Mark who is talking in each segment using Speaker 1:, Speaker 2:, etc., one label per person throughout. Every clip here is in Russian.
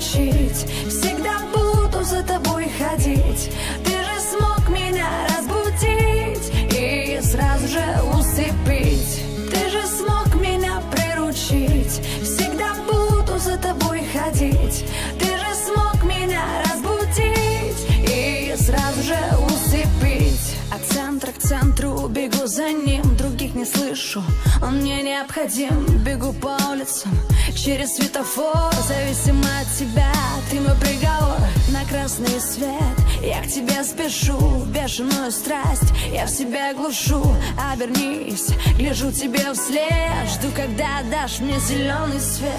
Speaker 1: приручить, всегда буду за тобой ходить. Ты же смог меня разбудить и сразу же усыпить. Ты же смог меня приручить, всегда буду за тобой ходить. Ты же смог меня разбудить и сразу же усыпить. От центра к центру бегу за ним, других не слышу, он мне необходим. Бегу по улицам, через светофор, зависимо от тебя, ты мой приговор. На красный свет я к тебе спешу, бешеную страсть я в себя глушу. Обернись, гляжу тебе вслед, жду, когда дашь мне зеленый свет.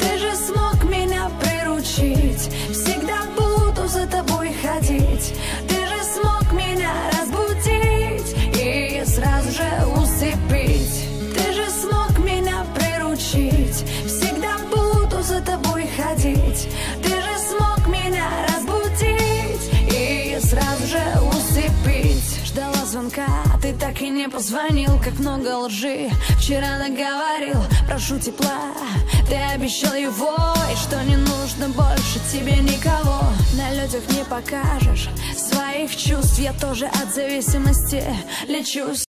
Speaker 1: Ты же смог меня приручить, всегда буду за тобой ходить. Ты же смог меня разбудить и сразу же усыпить. Ты же смог меня приручить, всегда буду за тобой ходить. Ты же смог меня разбудить и сразу же усыпить. Ждала звонка, ты так и не позвонил. Как много лжи вчера наговорил. Прошу тепла, ты обещал его, и что не нужно больше тебе никого. На людях не покажешь своих чувств, я тоже от зависимости лечусь.